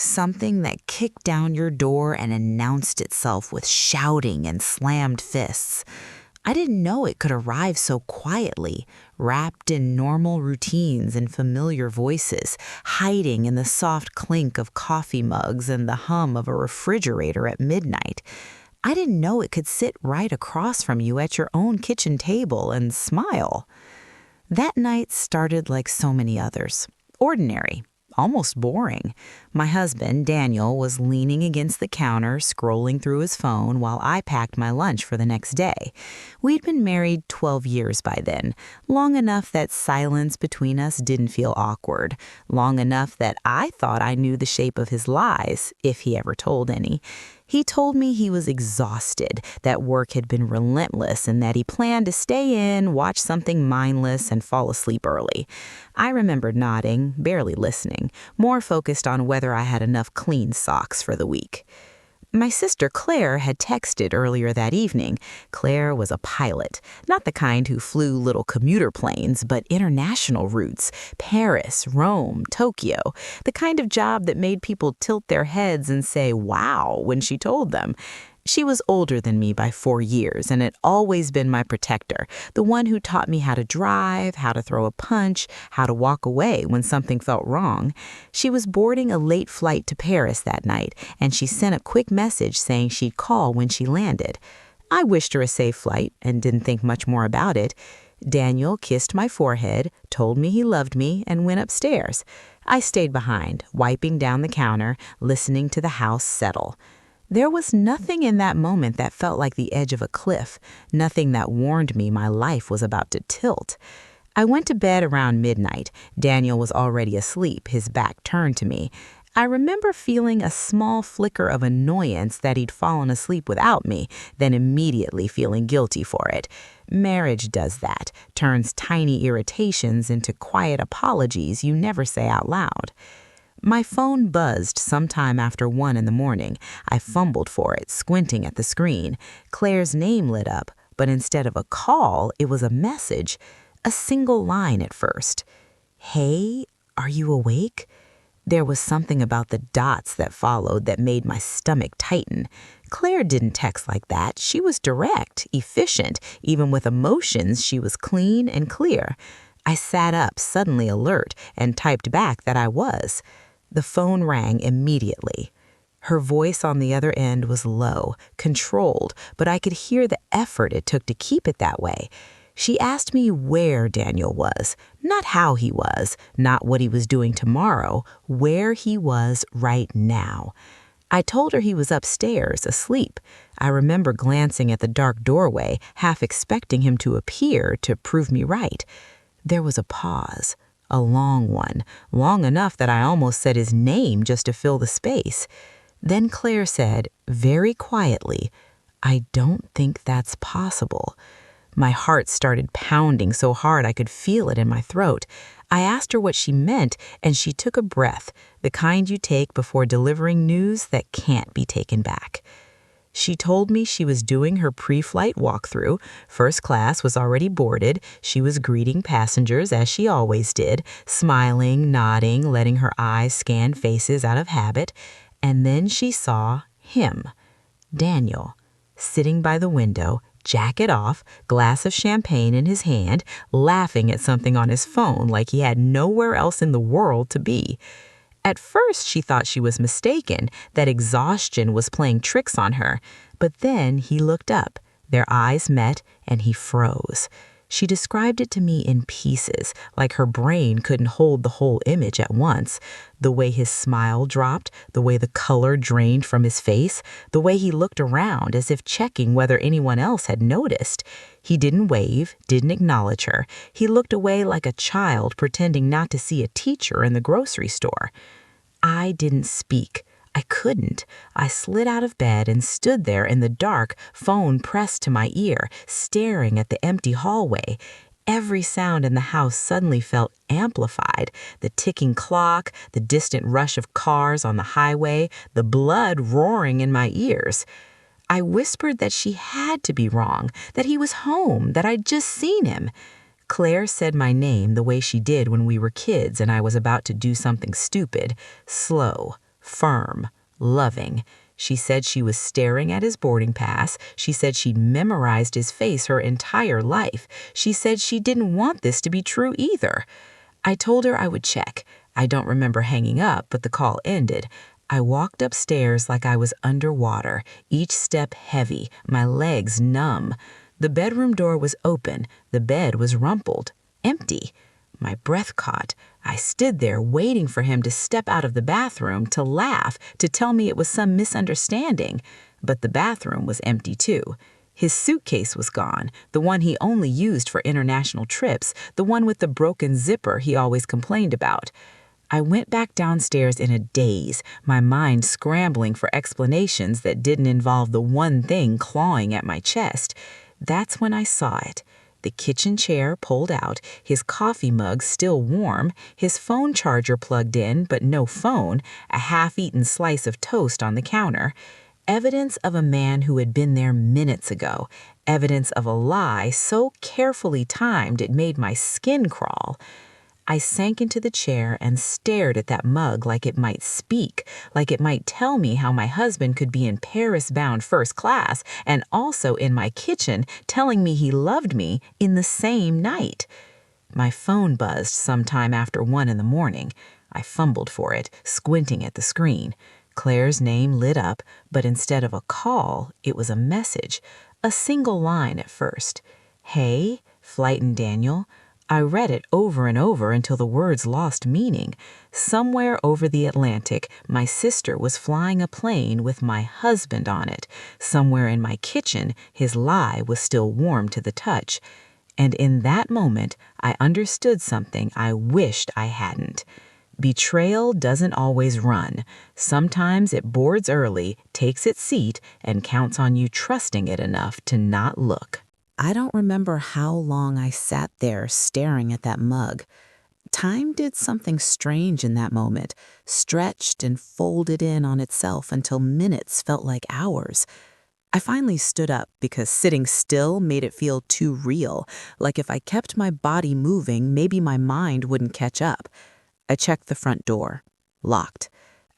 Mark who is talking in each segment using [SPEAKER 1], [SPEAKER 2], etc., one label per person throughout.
[SPEAKER 1] something that kicked down your door and announced itself with shouting and slammed fists. I didn't know it could arrive so quietly, wrapped in normal routines and familiar voices, hiding in the soft clink of coffee mugs and the hum of a refrigerator at midnight. I didn't know it could sit right across from you at your own kitchen table and smile. That night started like so many others. Ordinary, almost boring. My husband, Daniel, was leaning against the counter, scrolling through his phone while I packed my lunch for the next day. We'd been married 12 years by then, long enough that silence between us didn't feel awkward, long enough that I thought I knew the shape of his lies, if he ever told any. He told me he was exhausted, that work had been relentless, and that he planned to stay in, watch something mindless, and fall asleep early. I remembered nodding, barely listening, more focused on whether I had enough clean socks for the week. My sister Claire had texted earlier that evening. Claire was a pilot, not the kind who flew little commuter planes, but international routes, Paris, Rome, Tokyo, the kind of job that made people tilt their heads and say, wow, when she told them. She was older than me by 4 years and had always been my protector, the one who taught me how to drive, how to throw a punch, how to walk away when something felt wrong. She was boarding a late flight to Paris that night, and she sent a quick message saying she'd call when she landed. I wished her a safe flight and didn't think much more about it. Daniel kissed my forehead, told me he loved me, and went upstairs. I stayed behind, wiping down the counter, listening to the house settle. There was nothing in that moment that felt like the edge of a cliff, nothing that warned me my life was about to tilt. I went to bed around midnight. Daniel was already asleep, his back turned to me. I remember feeling a small flicker of annoyance that he'd fallen asleep without me, then immediately feeling guilty for it. Marriage does that, turns tiny irritations into quiet apologies you never say out loud. My phone buzzed sometime after 1 in the morning. I fumbled for it, squinting at the screen. Claire's name lit up, but instead of a call, it was a message. A single line at first. Hey, are you awake? There was something about the dots that followed that made my stomach tighten. Claire didn't text like that. She was direct, efficient. Even with emotions, she was clean and clear. I sat up, suddenly alert, and typed back that I was. The phone rang immediately. Her voice on the other end was low, controlled, but I could hear the effort it took to keep it that way. She asked me where Daniel was, not how he was, not what he was doing tomorrow, where he was right now. I told her he was upstairs, asleep. I remember glancing at the dark doorway, half expecting him to appear to prove me right. There was a pause. A long one, long enough that I almost said his name just to fill the space. Then Claire said, very quietly, I don't think that's possible. My heart started pounding so hard I could feel it in my throat. I asked her what she meant, and she took a breath, the kind you take before delivering news that can't be taken back. She told me she was doing her pre-flight walkthrough. First class was already boarded. She was greeting passengers as she always did, smiling, nodding, letting her eyes scan faces out of habit. And then she saw him, Daniel, sitting by the window, jacket off, glass of champagne in his hand, laughing at something on his phone like he had nowhere else in the world to be. At first, she thought she was mistaken, that exhaustion was playing tricks on her. But then he looked up, their eyes met, and he froze. She described it to me in pieces, like her brain couldn't hold the whole image at once. The way his smile dropped, the way the color drained from his face, the way he looked around as if checking whether anyone else had noticed. He didn't wave, didn't acknowledge her. He looked away like a child pretending not to see a teacher in the grocery store. I didn't speak. I couldn't. I slid out of bed and stood there in the dark, phone pressed to my ear, staring at the empty hallway. Every sound in the house suddenly felt amplified. The ticking clock, the distant rush of cars on the highway, the blood roaring in my ears. I whispered that she had to be wrong, that he was home, that I'd just seen him. Claire said my name the way she did when we were kids and I was about to do something stupid, slow, firm, loving. She said she was staring at his boarding pass. She said she'd memorized his face her entire life. She said she didn't want this to be true either. I told her I would check. I don't remember hanging up, but the call ended. I walked upstairs like I was underwater, each step heavy, my legs numb. The bedroom door was open. The bed was rumpled, empty. My breath caught. I stood there waiting for him to step out of the bathroom, to laugh, to tell me it was some misunderstanding. But the bathroom was empty too. His suitcase was gone, the one he only used for international trips, the one with the broken zipper he always complained about. I went back downstairs in a daze, my mind scrambling for explanations that didn't involve the one thing clawing at my chest. That's when I saw it. The kitchen chair pulled out, his coffee mug still warm, his phone charger plugged in but no phone, a half-eaten slice of toast on the counter. Evidence of a man who had been there minutes ago. Evidence of a lie so carefully timed it made my skin crawl. I sank into the chair and stared at that mug like it might speak, like it might tell me how my husband could be in Paris-bound first class and also in my kitchen telling me he loved me in the same night. My phone buzzed sometime after 1 in the morning. I fumbled for it, squinting at the screen. Claire's name lit up, but instead of a call, it was a message. A single line at first. "Hey, Flight and Daniel." I read it over and over until the words lost meaning. Somewhere over the Atlantic, my sister was flying a plane with my husband on it. Somewhere in my kitchen, his lie was still warm to the touch. And in that moment, I understood something I wished I hadn't. Betrayal doesn't always run. Sometimes it boards early, takes its seat, and counts on you trusting it enough to not look. I don't remember how long I sat there staring at that mug. Time did something strange in that moment, stretched and folded in on itself until minutes felt like hours. I finally stood up because sitting still made it feel too real, like if I kept my body moving, maybe my mind wouldn't catch up. I checked the front door. Locked.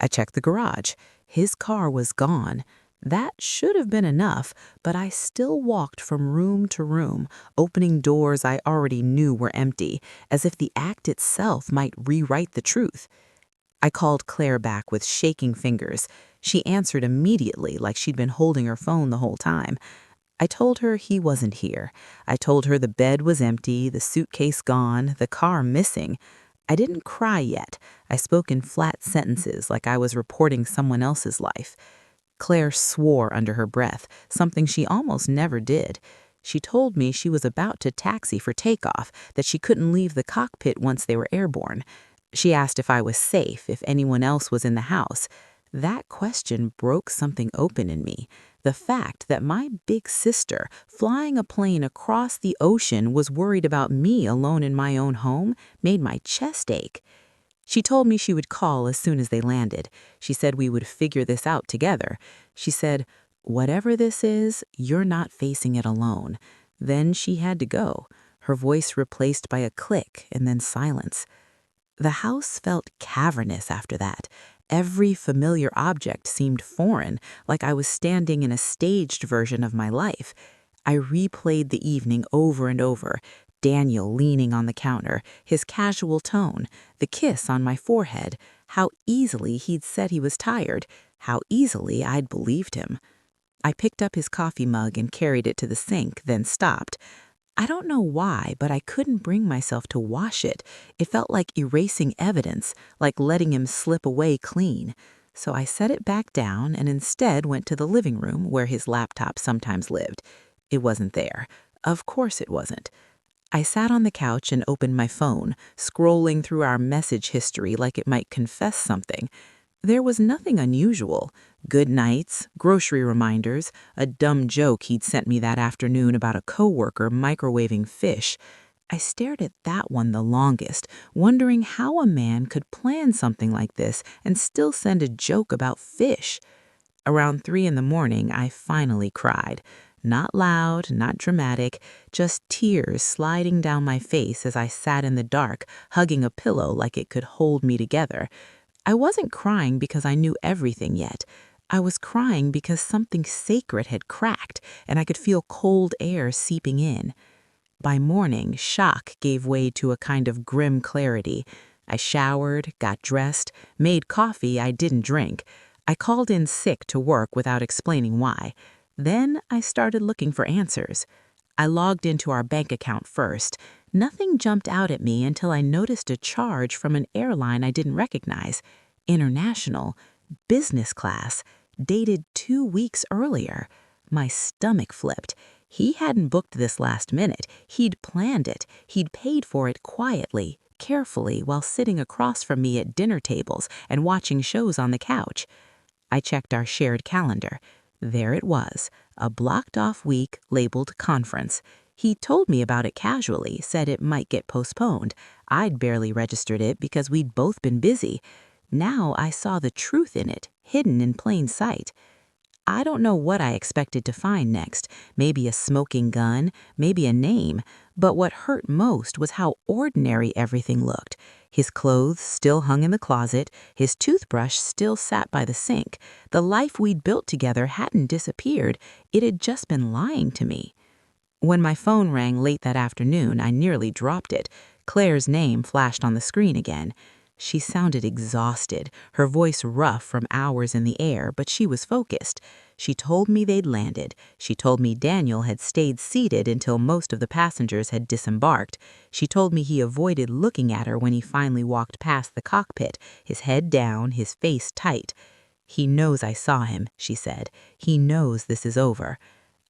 [SPEAKER 1] I checked the garage. His car was gone. That should have been enough, but I still walked from room to room, opening doors I already knew were empty, as if the act itself might rewrite the truth. I called Claire back with shaking fingers. She answered immediately, like she'd been holding her phone the whole time. I told her he wasn't here. I told her the bed was empty, the suitcase gone, the car missing. I didn't cry yet. I spoke in flat sentences like I was reporting someone else's life. Claire swore under her breath, something she almost never did. She told me she was about to taxi for takeoff, that she couldn't leave the cockpit once they were airborne. She asked if I was safe, if anyone else was in the house. That question broke something open in me. The fact that my big sister, flying a plane across the ocean, was worried about me alone in my own home made my chest ache. She told me she would call as soon as they landed. She said we would figure this out together. She said, "Whatever this is, you're not facing it alone." Then she had to go, her voice replaced by a click and then silence. The house felt cavernous after that. Every familiar object seemed foreign, like I was standing in a staged version of my life. I replayed the evening over and over. Daniel leaning on the counter, his casual tone, the kiss on my forehead, how easily he'd said he was tired, how easily I'd believed him. I picked up his coffee mug and carried it to the sink, then stopped. I don't know why, but I couldn't bring myself to wash it. It felt like erasing evidence, like letting him slip away clean. So I set it back down and instead went to the living room where his laptop sometimes lived. It wasn't there. Of course it wasn't. I sat on the couch and opened my phone, scrolling through our message history like it might confess something. There was nothing unusual. Good nights, grocery reminders, a dumb joke he'd sent me that afternoon about a coworker microwaving fish. I stared at that one the longest, wondering how a man could plan something like this and still send a joke about fish. Around 3 in the morning, I finally cried. Not loud, not dramatic, just tears sliding down my face as I sat in the dark, hugging a pillow like it could hold me together. I wasn't crying because I knew everything yet. I was crying because something sacred had cracked, and I could feel cold air seeping in. By morning, shock gave way to a kind of grim clarity. I showered, got dressed, made coffee I didn't drink. I called in sick to work without explaining why. Then I started looking for answers. I logged into our bank account first. Nothing jumped out at me until I noticed a charge from an airline I didn't recognize. International, business class, dated 2 weeks earlier. My stomach flipped. He hadn't booked this last minute. He'd planned it. He'd paid for it quietly, carefully, while sitting across from me at dinner tables and watching shows on the couch. I checked our shared calendar. There it was, a blocked-off week labeled conference. He told me about it casually, said it might get postponed. I'd barely registered it because we'd both been busy. Now I saw the truth in it, hidden in plain sight. I don't know what I expected to find next. Maybe a smoking gun, maybe a name. But what hurt most was how ordinary everything looked. His clothes still hung in the closet. His toothbrush still sat by the sink. The life we'd built together hadn't disappeared. It had just been lying to me. When my phone rang late that afternoon, I nearly dropped it. Claire's name flashed on the screen again. She sounded exhausted, her voice rough from hours in the air, but she was focused. She told me they'd landed. She told me Daniel had stayed seated until most of the passengers had disembarked. She told me he avoided looking at her when he finally walked past the cockpit, his head down, his face tight. "He knows I saw him," she said. "He knows this is over."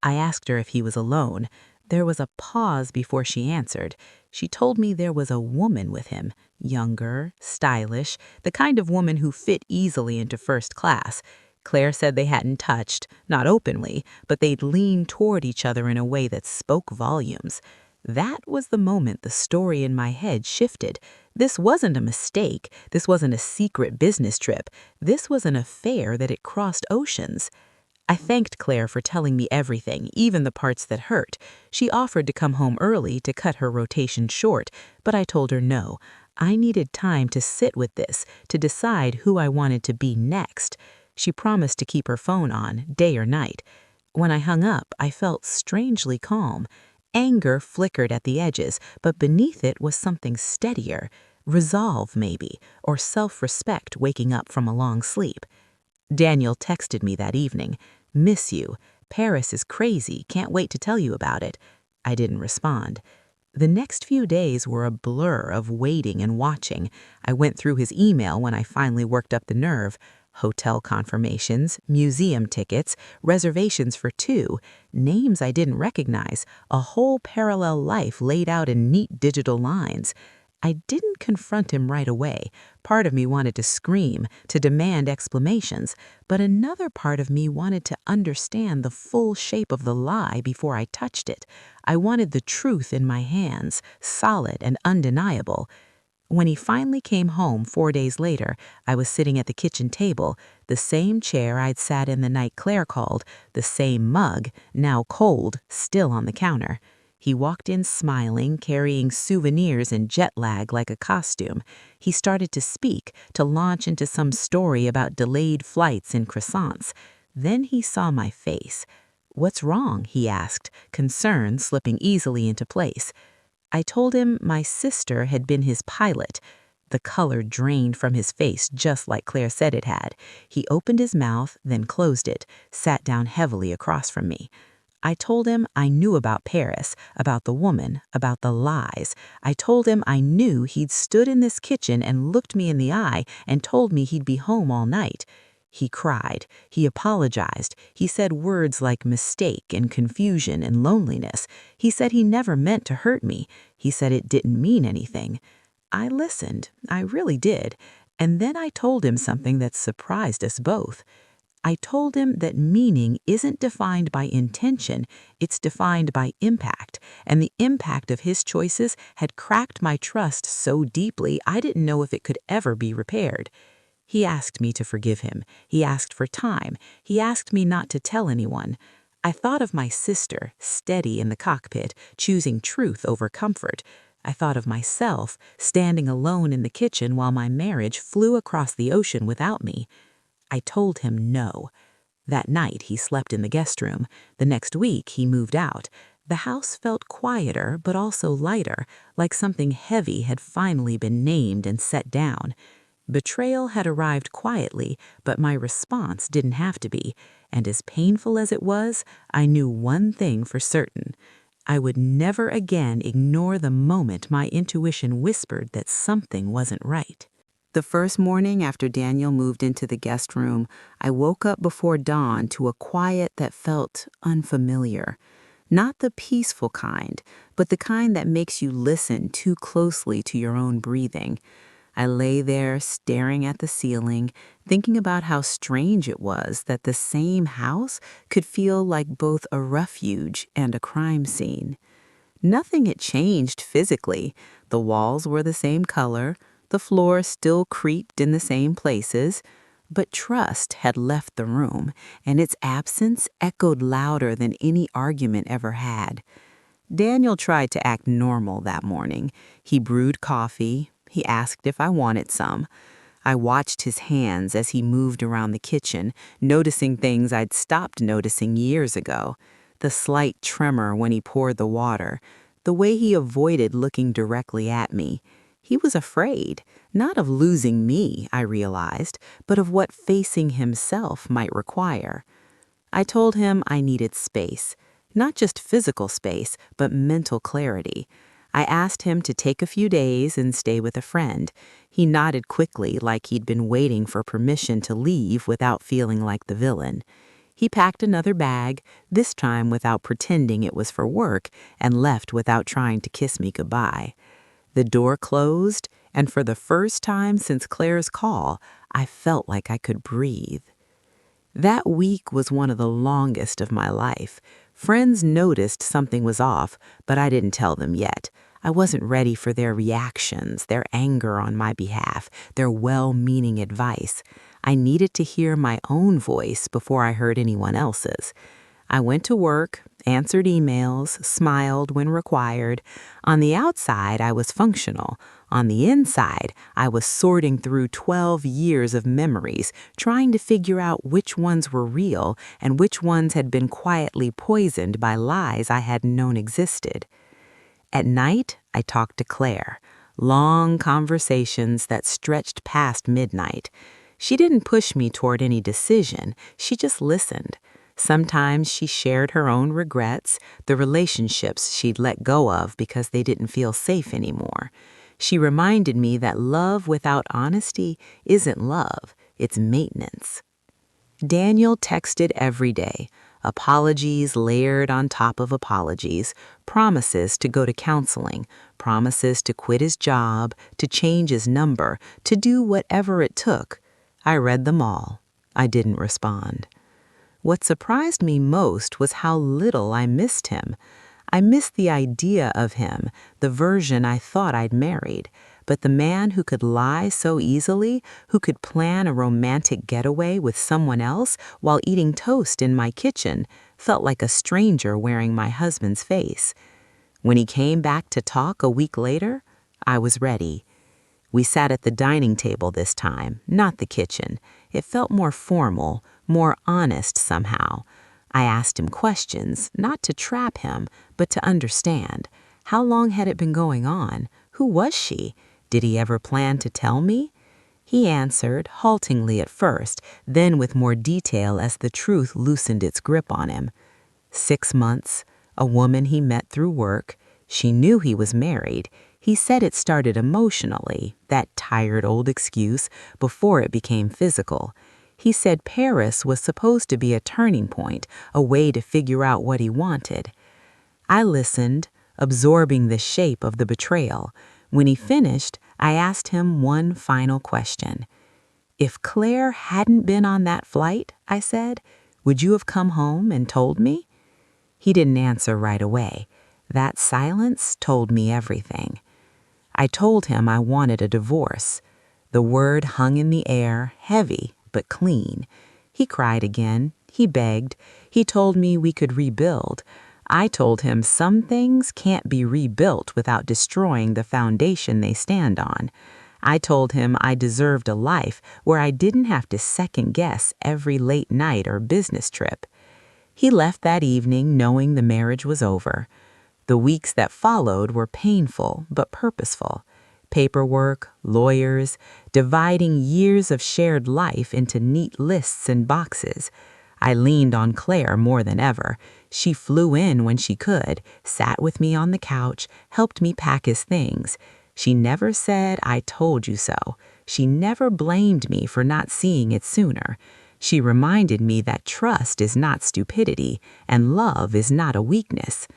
[SPEAKER 1] I asked her if he was alone. There was a pause before she answered. She told me there was a woman with him, younger, stylish, the kind of woman who fit easily into first class. Claire said they hadn't touched, not openly, but they'd leaned toward each other in a way that spoke volumes. That was the moment the story in my head shifted. This wasn't a mistake. This wasn't a secret business trip. This was an affair that had crossed oceans. I thanked Claire for telling me everything, even the parts that hurt. She offered to come home early to cut her rotation short, but I told her no. I needed time to sit with this, to decide who I wanted to be next. She promised to keep her phone on, day or night. When I hung up, I felt strangely calm. Anger flickered at the edges, but beneath it was something steadier. Resolve, maybe, or self-respect waking up from a long sleep. Daniel texted me that evening. "Miss you. Paris is crazy. Can't wait to tell you about it." I didn't respond. The next few days were a blur of waiting and watching. I went through his email when I finally worked up the nerve. Hotel confirmations, museum tickets, reservations for two, names I didn't recognize, a whole parallel life laid out in neat digital lines. I didn't confront him right away. Part of me wanted to scream, to demand explanations, but another part of me wanted to understand the full shape of the lie before I touched it. I wanted the truth in my hands, solid and undeniable. When he finally came home 4 days later, I was sitting at the kitchen table, the same chair I'd sat in the night Claire called, the same mug, now cold, still on the counter. He walked in smiling, carrying souvenirs and jet lag like a costume. He started to speak, to launch into some story about delayed flights and croissants. Then he saw my face. "What's wrong?" he asked, concern slipping easily into place. I told him my sister had been his pilot. The color drained from his face just like Claire said it had. He opened his mouth, then closed it, sat down heavily across from me. I told him I knew about Paris, about the woman, about the lies. I told him I knew he'd stood in this kitchen and looked me in the eye and told me he'd be home all night. He cried. He apologized. He said words like mistake and confusion and loneliness. He said he never meant to hurt me. He said it didn't mean anything. I listened. I really did. And then I told him something that surprised us both. I told him that meaning isn't defined by intention, it's defined by impact, and the impact of his choices had cracked my trust so deeply I didn't know if it could ever be repaired. He asked me to forgive him. He asked for time. He asked me not to tell anyone. I thought of my sister, steady in the cockpit, choosing truth over comfort. I thought of myself standing alone in the kitchen while my marriage flew across the ocean without me. I told him no. That night, he slept in the guest room. The next week, he moved out. The house felt quieter, but also lighter, like something heavy had finally been named and set down. Betrayal had arrived quietly, but my response didn't have to be. And as painful as it was, I knew one thing for certain. I would never again ignore the moment my intuition whispered that something wasn't right. The first morning after Daniel moved into the guest room, I woke up before dawn to a quiet that felt unfamiliar. Not the peaceful kind, but the kind that makes you listen too closely to your own breathing. I lay there staring at the ceiling, thinking about how strange it was that the same house could feel like both a refuge and a crime scene. Nothing had changed physically. The walls were the same color, the floor still creaked in the same places, but trust had left the room, and its absence echoed louder than any argument ever had. Daniel tried to act normal that morning. He brewed coffee. He asked if I wanted some. I watched his hands as he moved around the kitchen, noticing things I'd stopped noticing years ago. The slight tremor when he poured the water, the way he avoided looking directly at me. He was afraid, not of losing me, I realized, but of what facing himself might require. I told him I needed space, not just physical space, but mental clarity. I asked him to take a few days and stay with a friend. He nodded quickly, like he'd been waiting for permission to leave without feeling like the villain. He packed another bag, this time without pretending it was for work, and left without trying to kiss me goodbye. The door closed, and for the first time since Claire's call, I felt like I could breathe. That week was one of the longest of my life. Friends noticed something was off, but I didn't tell them yet. I wasn't ready for their reactions, their anger on my behalf, their well-meaning advice. I needed to hear my own voice before I heard anyone else's. I went to work, answered emails, smiled when required. On the outside, I was functional. On the inside, I was sorting through 12 years of memories, trying to figure out which ones were real and which ones had been quietly poisoned by lies I hadn't known existed. At night, I talked to Claire. Long conversations that stretched past midnight. She didn't push me toward any decision. She just listened. Sometimes she shared her own regrets, the relationships she'd let go of because they didn't feel safe anymore. She reminded me that love without honesty isn't love, it's maintenance. Daniel texted every day, apologies layered on top of apologies, promises to go to counseling, promises to quit his job, to change his number, to do whatever it took. I read them all. I didn't respond. What surprised me most was how little I missed him. I missed the idea of him, the version I thought I'd married. But the man who could lie so easily, who could plan a romantic getaway with someone else while eating toast in my kitchen, felt like a stranger wearing my husband's face. When he came back to talk a week later, I was ready. We sat at the dining table this time, not the kitchen. It felt more formal, more honest somehow. I asked him questions, not to trap him, but to understand. How long had it been going on? Who was she? Did he ever plan to tell me? He answered, haltingly at first, then with more detail as the truth loosened its grip on him. 6 months, a woman he met through work. She knew he was married. He said it started emotionally, that tired old excuse, before it became physical. He said Paris was supposed to be a turning point, a way to figure out what he wanted. I listened, absorbing the shape of the betrayal. When he finished, I asked him one final question. If Claire hadn't been on that flight, I said, would you have come home and told me? He didn't answer right away. That silence told me everything. I told him I wanted a divorce. The word hung in the air, heavy but clean. He cried again. He begged. He told me we could rebuild. I told him some things can't be rebuilt without destroying the foundation they stand on. I told him I deserved a life where I didn't have to second guess every late night or business trip. He left that evening knowing the marriage was over. The weeks that followed were painful but purposeful. Paperwork, lawyers, dividing years of shared life into neat lists and boxes. I leaned on Claire more than ever. She flew in when she could, sat with me on the couch, helped me pack his things. She never said, "I told you so." She never blamed me for not seeing it sooner. She reminded me that trust is not stupidity and love is not a weakness.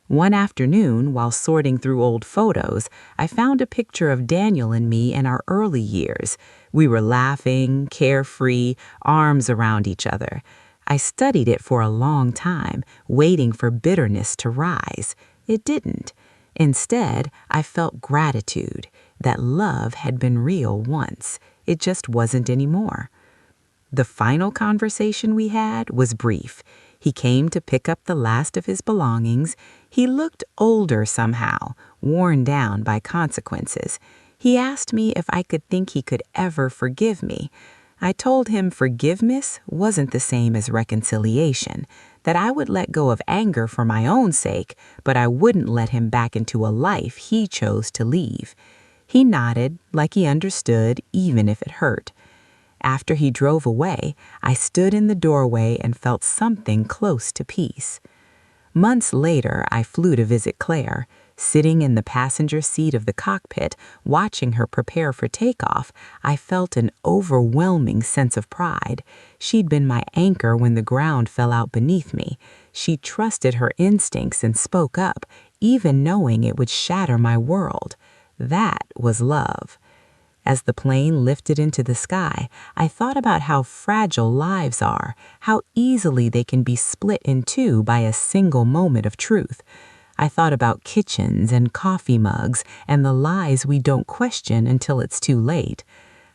[SPEAKER 1] One afternoon, while sorting through old photos, I found a picture of Daniel and me in our early years. We were laughing, carefree, arms around each other. I studied it for a long time, waiting for bitterness to rise. It didn't. Instead, I felt gratitude, that love had been real once. It just wasn't anymore. The final conversation we had was brief. He came to pick up the last of his belongings. He looked older somehow, worn down by consequences. He asked me if I could think he could ever forgive me. I told him forgiveness wasn't the same as reconciliation, that I would let go of anger for my own sake, but I wouldn't let him back into a life he chose to leave. He nodded, like he understood, even if it hurt. After he drove away, I stood in the doorway and felt something close to peace. Months later, I flew to visit Claire. Sitting in the passenger seat of the cockpit, watching her prepare for takeoff, I felt an overwhelming sense of pride. She'd been my anchor when the ground fell out beneath me. She trusted her instincts and spoke up, even knowing it would shatter my world. That was love. As the plane lifted into the sky, I thought about how fragile lives are, how easily they can be split in two by a single moment of truth. I thought about kitchens and coffee mugs and the lies we don't question until it's too late.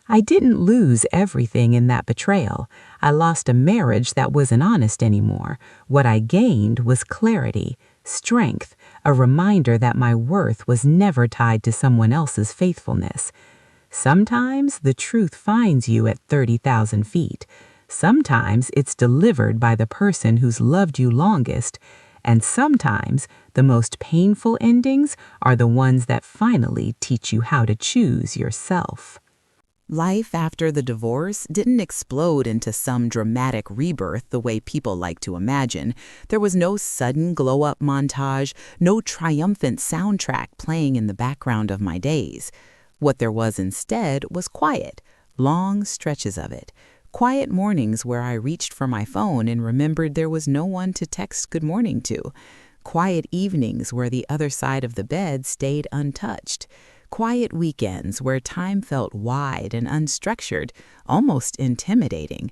[SPEAKER 1] I didn't lose everything in that betrayal. I lost a marriage that wasn't honest anymore. What I gained was clarity, strength, a reminder that my worth was never tied to someone else's faithfulness. Sometimes the truth finds you at 30,000 feet. Sometimes it's delivered by the person who's loved you longest. And sometimes the most painful endings are the ones that finally teach you how to choose yourself. Life after the divorce didn't explode into some dramatic rebirth the way people like to imagine. There was no sudden glow-up montage, no triumphant soundtrack playing in the background of my days. What there was instead was quiet, long stretches of it. Quiet mornings where I reached for my phone and remembered there was no one to text good morning to. Quiet evenings where the other side of the bed stayed untouched. Quiet weekends where time felt wide and unstructured, almost intimidating.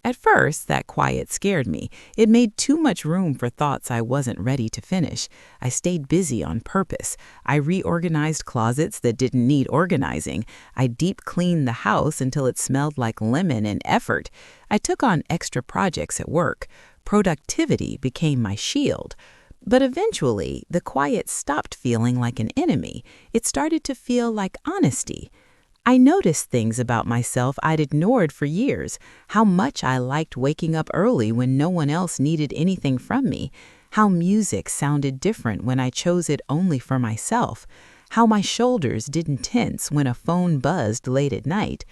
[SPEAKER 1] At first, that quiet scared me. It made too much room for thoughts I wasn't ready to finish. I stayed busy on purpose. I reorganized closets that didn't need organizing. I deep cleaned the house until it smelled like lemon and effort. I took on extra projects at work. Productivity became my shield. But eventually, the quiet stopped feeling like an enemy. It started to feel like honesty. I noticed things about myself I'd ignored for years, how much I liked waking up early when no one else needed anything from me, how music sounded different when I chose it only for myself, how my shoulders didn't tense when a phone buzzed late at night.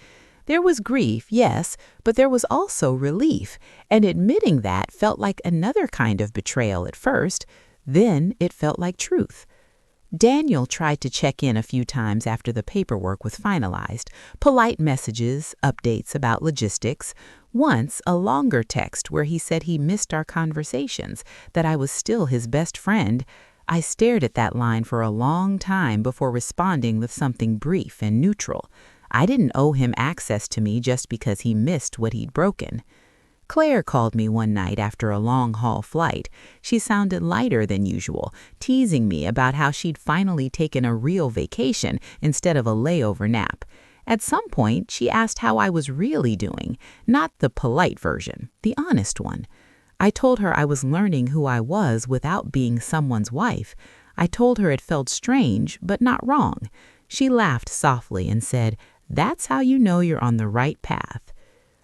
[SPEAKER 1] There was grief, yes, but there was also relief, and admitting that felt like another kind of betrayal at first. Then it felt like truth. Daniel tried to check in a few times after the paperwork was finalized. Polite messages, updates about logistics. Once, a longer text where he said he missed our conversations, that I was still his best friend. I stared at that line for a long time before responding with something brief and neutral. I didn't owe him access to me just because he missed what he'd broken. Claire called me one night after a long-haul flight. She sounded lighter than usual, teasing me about how she'd finally taken a real vacation instead of a layover nap. At some point, she asked how I was really doing, not the polite version, the honest one. I told her I was learning who I was without being someone's wife. I told her it felt strange, but not wrong. She laughed softly and said, "That's how you know you're on the right path."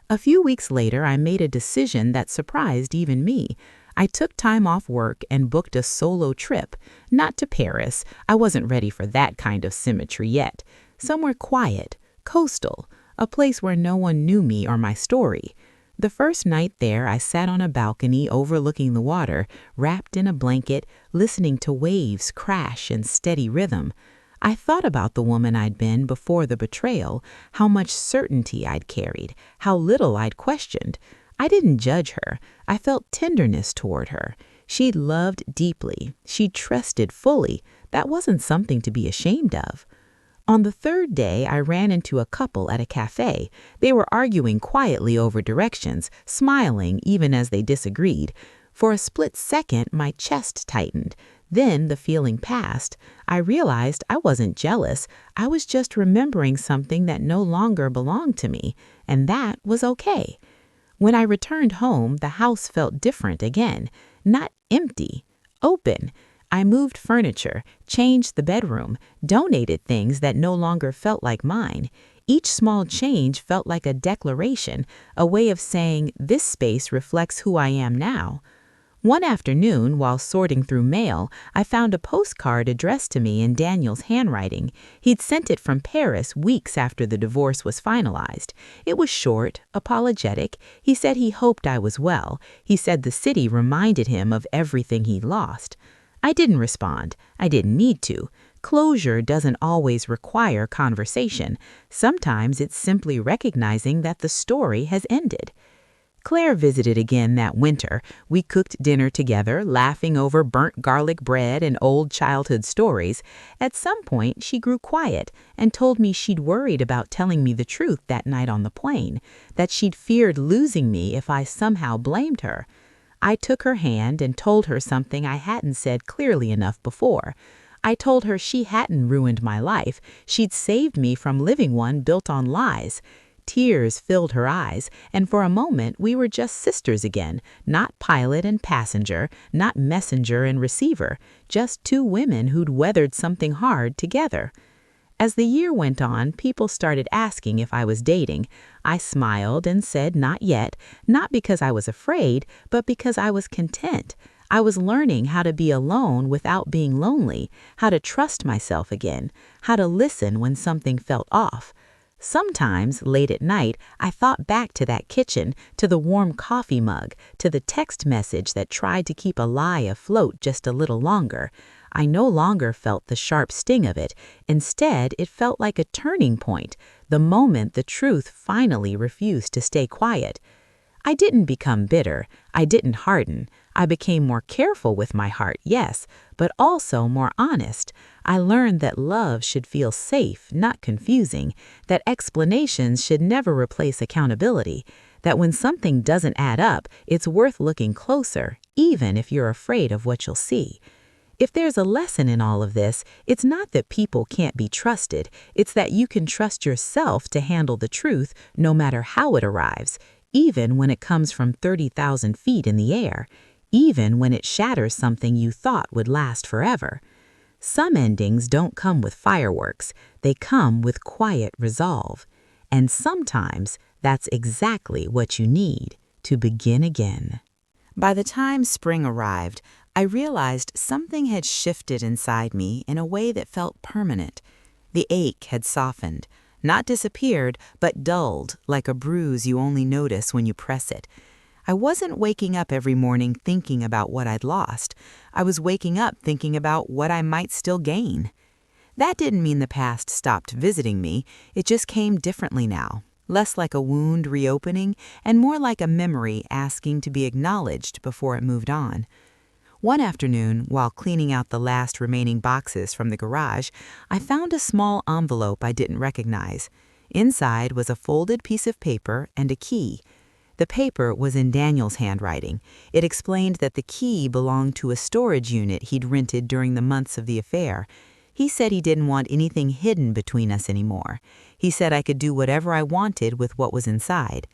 [SPEAKER 1] A few weeks later, I made a decision that surprised even me. I took time off work and booked a solo trip, not to Paris. I wasn't ready for that kind of symmetry yet. Somewhere quiet, coastal, a place where no one knew me or my story. The first night there, I sat on a balcony overlooking the water, wrapped in a blanket, listening to waves crash in steady rhythm. I thought about the woman I'd been before the betrayal, how much certainty I'd carried, how little I'd questioned. I didn't judge her. I felt tenderness toward her. She'd loved deeply. She'd trusted fully. That wasn't something to be ashamed of. On the third day, I ran into a couple at a cafe. They were arguing quietly over directions, smiling even as they disagreed. For a split second, my chest tightened. Then the feeling passed. I realized I wasn't jealous. I was just remembering something that no longer belonged to me, and that was okay. When I returned home, the house felt different again. Not empty, open. I moved furniture, changed the bedroom, donated things that no longer felt like mine. Each small change felt like a declaration, a way of saying, this space reflects who I am now. One afternoon, while sorting through mail, I found a postcard addressed to me in Daniel's handwriting. He'd sent it from Paris weeks after the divorce was finalized. It was short, apologetic. He said he hoped I was well. He said the city reminded him of everything he lost. I didn't respond. I didn't need to. Closure doesn't always require conversation. Sometimes it's simply recognizing that the story has ended. Claire visited again that winter. We cooked dinner together, laughing over burnt garlic bread and old childhood stories. At some point, she grew quiet and told me she'd worried about telling me the truth that night on the plane, that she'd feared losing me if I somehow blamed her. I took her hand and told her something I hadn't said clearly enough before. I told her she hadn't ruined my life. She'd saved me from living one built on lies. Tears filled her eyes, and for a moment we were just sisters again, not pilot and passenger, not messenger and receiver, just two women who'd weathered something hard together. As the year went on, people started asking if I was dating. I smiled and said not yet, not because I was afraid, but because I was content. I was learning how to be alone without being lonely, how to trust myself again, how to listen when something felt off. Sometimes, late at night, I thought back to that kitchen, to the warm coffee mug, to the text message that tried to keep a lie afloat just a little longer. I no longer felt the sharp sting of it. Instead, it felt like a turning point, the moment the truth finally refused to stay quiet. I didn't become bitter. I didn't harden. I became more careful with my heart, yes, but also more honest. I learned that love should feel safe, not confusing, that explanations should never replace accountability, that when something doesn't add up, it's worth looking closer, even if you're afraid of what you'll see. If there's a lesson in all of this, it's not that people can't be trusted. It's that you can trust yourself to handle the truth no matter how it arrives, even when it comes from 30,000 feet in the air, even when it shatters something you thought would last forever. Some endings don't come with fireworks. They come with quiet resolve. And sometimes that's exactly what you need to begin again. By the time spring arrived, I realized something had shifted inside me in a way that felt permanent. The ache had softened, not disappeared, but dulled, like a bruise you only notice when you press it. I wasn't waking up every morning thinking about what I'd lost. I was waking up thinking about what I might still gain. That didn't mean the past stopped visiting me. It just came differently now, less like a wound reopening and more like a memory asking to be acknowledged before it moved on. One afternoon, while cleaning out the last remaining boxes from the garage, I found a small envelope I didn't recognize. Inside was a folded piece of paper and a key. The paper was in Daniel's handwriting. It explained that the key belonged to a storage unit he'd rented during the months of the affair. He said he didn't want anything hidden between us anymore. He said I could do whatever I wanted with what was inside.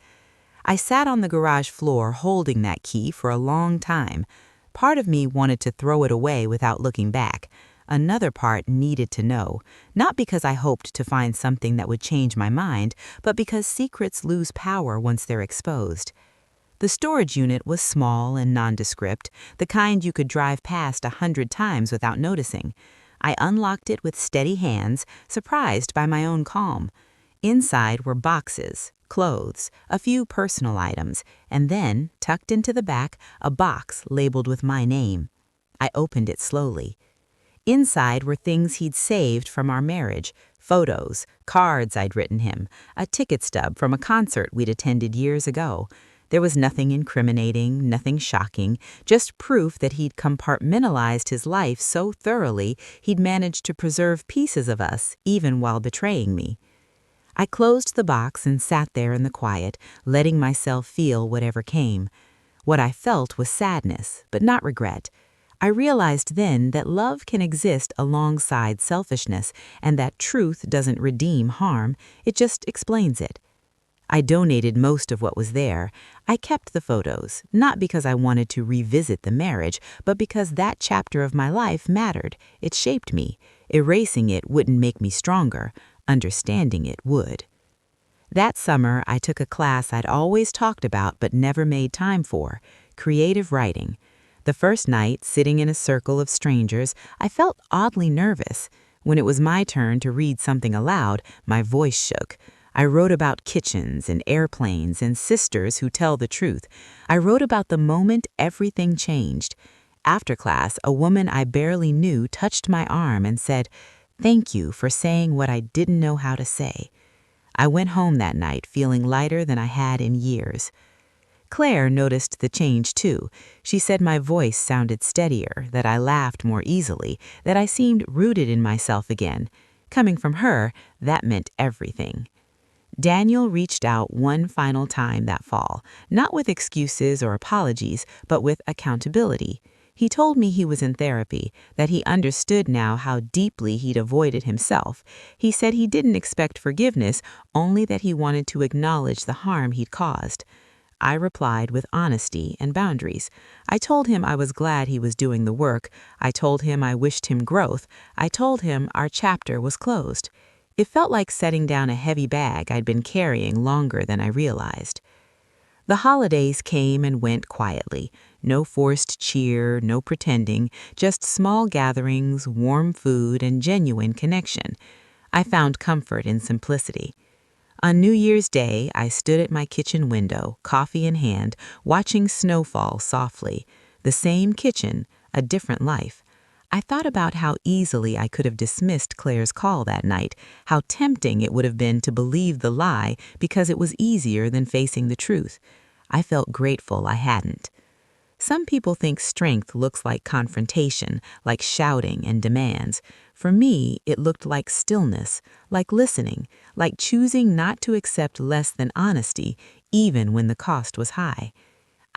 [SPEAKER 1] I sat on the garage floor holding that key for a long time. Part of me wanted to throw it away without looking back. Another part needed to know, not because I hoped to find something that would change my mind, but because secrets lose power once they're exposed. The storage unit was small and nondescript, the kind you could drive past 100 times without noticing. I unlocked it with steady hands, surprised by my own calm. Inside were boxes, clothes, a few personal items, and then, tucked into the back, a box labeled with my name. I opened it slowly. Inside were things he'd saved from our marriage, photos, cards I'd written him, a ticket stub from a concert we'd attended years ago. There was nothing incriminating, nothing shocking, just proof that he'd compartmentalized his life so thoroughly he'd managed to preserve pieces of us even while betraying me. I closed the box and sat there in the quiet, letting myself feel whatever came. What I felt was sadness, but not regret. I realized then that love can exist alongside selfishness and that truth doesn't redeem harm, it just explains it. I donated most of what was there. I kept the photos, not because I wanted to revisit the marriage, but because that chapter of my life mattered. It shaped me. Erasing it wouldn't make me stronger. Understanding it would. That summer, I took a class I'd always talked about but never made time for, creative writing. The first night, sitting in a circle of strangers, I felt oddly nervous. When it was my turn to read something aloud, my voice shook. I wrote about kitchens and airplanes and sisters who tell the truth. I wrote about the moment everything changed. After class, a woman I barely knew touched my arm and said, "Thank you for saying what I didn't know how to say." I went home that night feeling lighter than I had in years. Claire noticed the change too. She said my voice sounded steadier, that I laughed more easily, that I seemed rooted in myself again. Coming from her, that meant everything. Daniel reached out one final time that fall, not with excuses or apologies, but with accountability. He told me he was in therapy, that he understood now how deeply he'd avoided himself. He said he didn't expect forgiveness, only that he wanted to acknowledge the harm he'd caused. I replied with honesty and boundaries. I told him I was glad he was doing the work. I told him I wished him growth. I told him our chapter was closed. It felt like setting down a heavy bag I'd been carrying longer than I realized. The holidays came and went quietly. No forced cheer, no pretending, just small gatherings, warm food, and genuine connection. I found comfort in simplicity. On New Year's Day, I stood at my kitchen window, coffee in hand, watching snow fall softly. The same kitchen, a different life. I thought about how easily I could have dismissed Claire's call that night, how tempting it would have been to believe the lie because it was easier than facing the truth. I felt grateful I hadn't. Some people think strength looks like confrontation, like shouting and demands. For me, it looked like stillness, like listening, like choosing not to accept less than honesty, even when the cost was high.